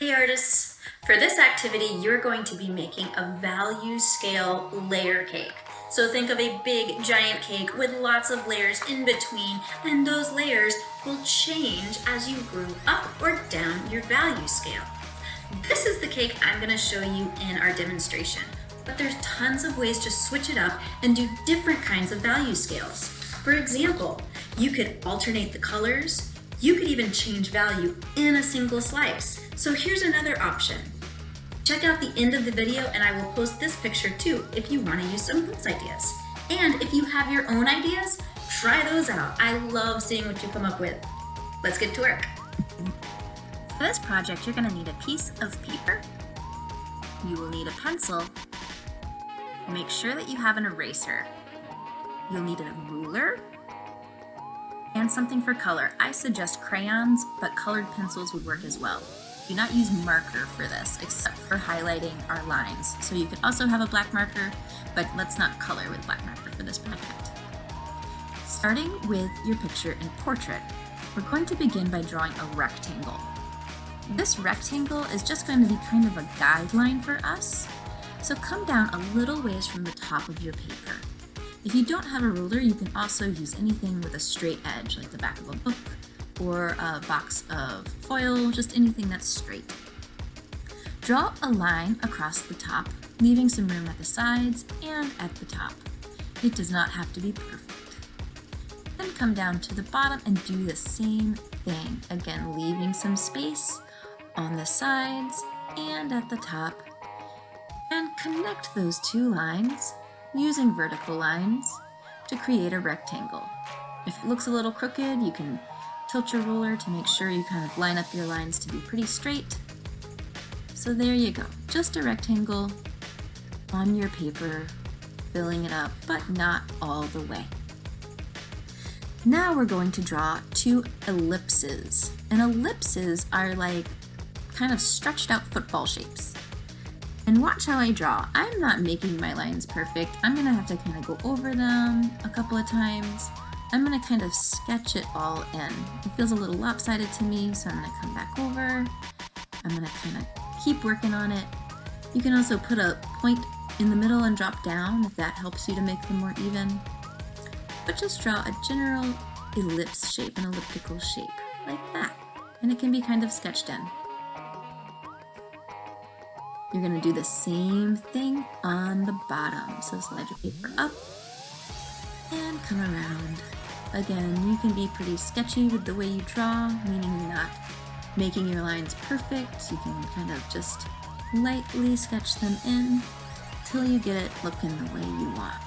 Hey artists! For this activity, you're going to be making a value scale layer cake. So think of a big giant cake with lots of layers in between, and those layers will change as you grow up or down your value scale. This is the cake I'm going to show you in our demonstration, but there's tons of ways to switch it up and do different kinds of value scales. For example, you could alternate the colors. You could even change value in a single slice. So here's another option. Check out the end of the video and I will post this picture too if you want to use some of those ideas. And if you have your own ideas, try those out. I love seeing what you come up with. Let's get to work. For this project, you're going to need a piece of paper. You will need a pencil. Make sure that you have an eraser. You'll need a ruler and something for color. I suggest crayons, but colored pencils would work as well. Do not use marker for this, except for highlighting our lines. So you could also have a black marker, but let's not color with black marker for this project. Starting with your picture in portrait, we're going to begin by drawing a rectangle. This rectangle is just going to be kind of a guideline for us. So come down a little ways from the top of your paper. If you don't have a ruler, you can also use anything with a straight edge, like the back of a book or a box of foil, just anything that's straight. Draw a line across the top, leaving some room at the sides and at the top. It does not have to be perfect. Then come down to the bottom and do the same thing, again leaving some space on the sides and at the top, and connect those two lines using vertical lines to create a rectangle. If it looks a little crooked, you can tilt your ruler to make sure you kind of line up your lines to be pretty straight. So there you go, just a rectangle on your paper, filling it up, but not all the way. Now we're going to draw two ellipses. And ellipses are like kind of stretched out football shapes. And watch how I draw. I'm not making my lines perfect. I'm gonna have to kind of go over them a couple of times. I'm gonna kind of sketch it all in. It feels a little lopsided to me, so I'm gonna come back over. I'm gonna kind of keep working on it. You can also put a point in the middle and drop down if that helps you to make them more even. But just draw a general ellipse shape, an elliptical shape, like that. And it can be kind of sketched in. You're going to do the same thing on the bottom. So slide your paper up and come around. Again, you can be pretty sketchy with the way you draw, meaning you're not making your lines perfect. You can kind of just lightly sketch them in till you get it looking the way you want.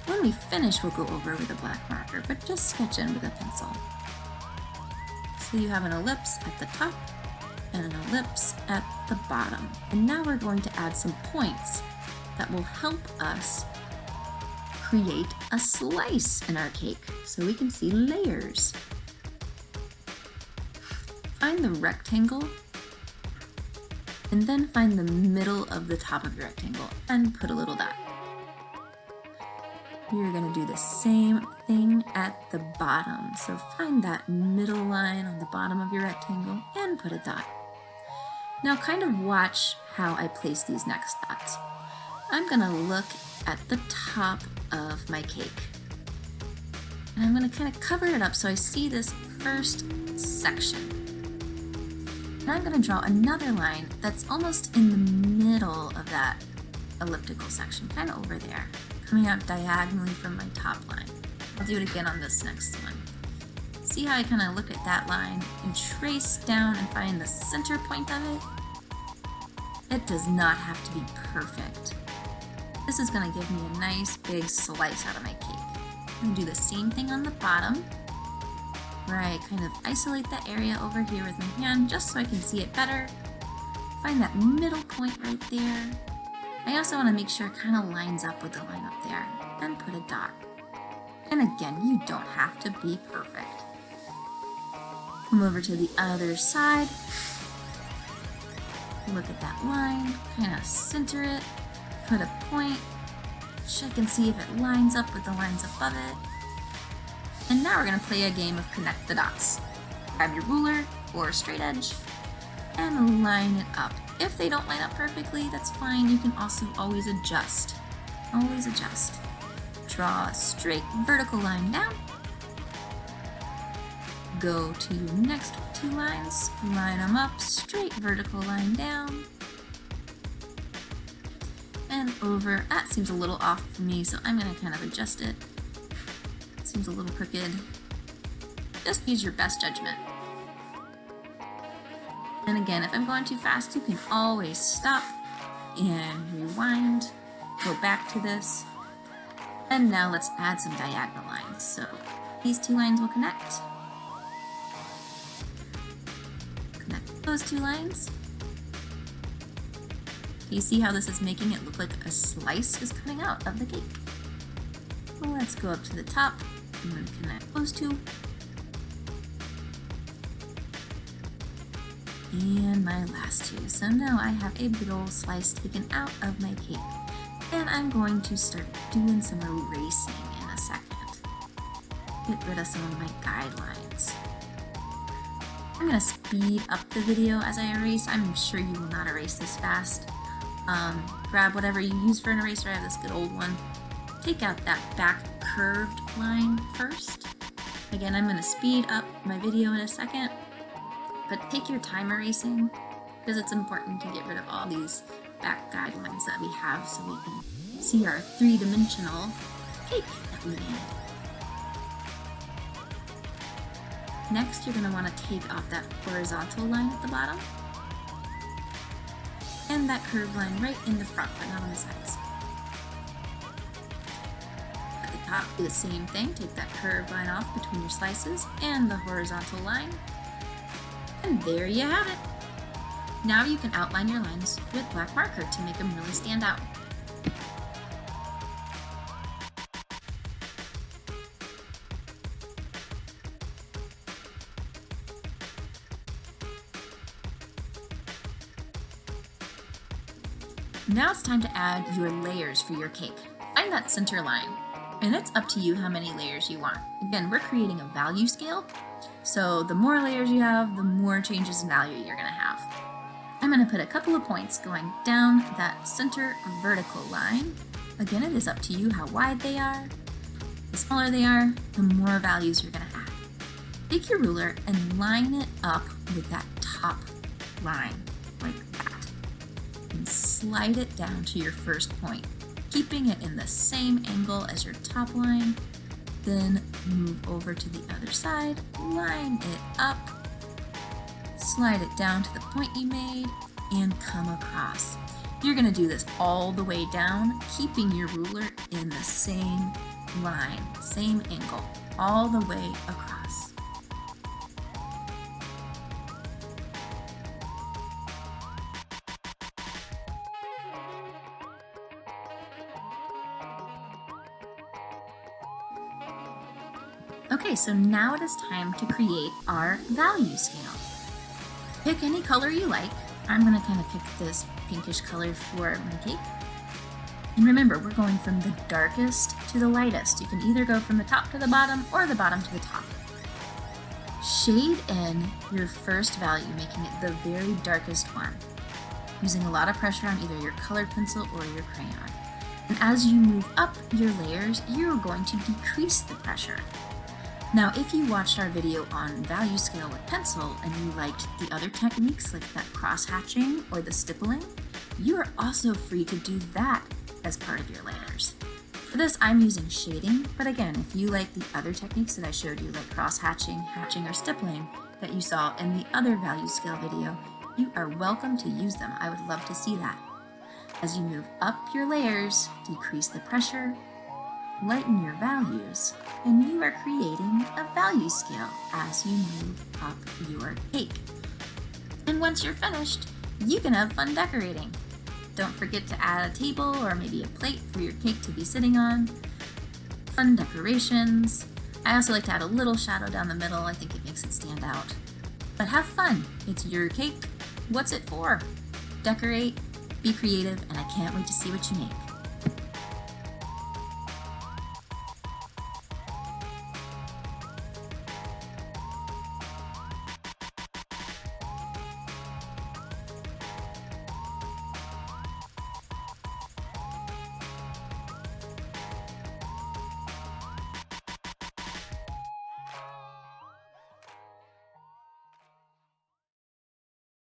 When we finish, we'll go over with a black marker, but just sketch in with a pencil. So you have an ellipse at the top and an ellipse at the bottom. And now we're going to add some points that will help us create a slice in our cake so we can see layers. Find the rectangle and then find the middle of the top of your rectangle and put a little dot. You're going to do the same thing at the bottom. So find that middle line on the bottom of your rectangle and put a dot. Now kind of watch how I place these next dots. I'm going to look at the top of my cake. And I'm going to kind of cover it up so I see this first section. And I'm going to draw another line that's almost in the middle of that elliptical section, kind of over there, coming out diagonally from my top line. I'll do it again on this next one. See how I kind of look at that line and trace down and find the center point of it? It does not have to be perfect. This is going to give me a nice big slice out of my cake. I'm going to do the same thing on the bottom, where I kind of isolate that area over here with my hand just so I can see it better. Find that middle point right there. I also want to make sure it kind of lines up with the line up there and put a dot. And again, you don't have to be perfect. Come over to the other side. Look at that line, kind of center it, put a point, check and see if it lines up with the lines above it. And now we're going to play a game of connect the dots. Grab your ruler or a straight edge and line it up. If they don't line up perfectly, that's fine. You can also always adjust. Always adjust. Draw a straight vertical line down. Go to your next two lines, line them up, straight vertical line down. And over. That seems a little off for me, so I'm going to kind of adjust it. Seems a little crooked. Just use your best judgment. And again, if I'm going too fast, you can always stop and rewind, go back to this. And now let's add some diagonal lines. So these two lines will connect. Connect those two lines. You see how this is making it look like a slice is coming out of the cake. Well, let's go up to the top. I'm going to connect those two. And my last two. So now I have a big old slice taken out of my cake. And I'm going to start doing some erasing in a second. Get rid of some of my guidelines. I'm going to speed up the video as I erase. I'm sure you will not erase this fast. Grab whatever you use for an eraser. I have this good old one. Take out that back curved line first. Again, I'm going to speed up my video in a second. But take your time erasing, because it's important to get rid of all these back guidelines that we have so we can see our three-dimensional cake that we made. Next, you're going to want to take off that horizontal line at the bottom and that curved line right in the front, but not on the sides. At the top, do the same thing. Take that curved line off between your slices and the horizontal line. And there you have it. Now you can outline your lines with black marker to make them really stand out. Now it's time to add your layers for your cake. Find that center line, and it's up to you how many layers you want. Again, we're creating a value scale. So the more layers you have, the more changes in value you're going to have. I'm going to put a couple of points going down that center vertical line. Again, it is up to you how wide they are. The smaller they are, the more values you're going to add. Take your ruler and line it up with that top line, like that. And slide it down to your first point, keeping it in the same angle as your top line. Then move over to the other side, line it up, slide it down to the point you made, and come across. You're going to do this all the way down, keeping your ruler in the same line, same angle, all the way across. Okay, so now it is time to create our value scale. Pick any color you like. I'm going to kind of pick this pinkish color for my cake. And remember, we're going from the darkest to the lightest. You can either go from the top to the bottom or the bottom to the top. Shade in your first value, making it the very darkest one, using a lot of pressure on either your colored pencil or your crayon. And as you move up your layers, you're going to decrease the pressure. Now, if you watched our video on value scale with pencil and you liked the other techniques like that cross-hatching or the stippling, you are also free to do that as part of your layers. For this, I'm using shading, but again, if you like the other techniques that I showed you like cross-hatching, hatching, or stippling that you saw in the other value scale video, you are welcome to use them. I would love to see that. As you move up your layers, decrease the pressure, lighten your values, and you are creating a value scale as you move up your cake. And once you're finished, you can have fun decorating. Don't forget to add a table or maybe a plate for your cake to be sitting on. Fun decorations. I also like to add a little shadow down the middle. I think it makes it stand out. But have fun. It's your cake. What's it for? Decorate, be creative, and I can't wait to see what you make.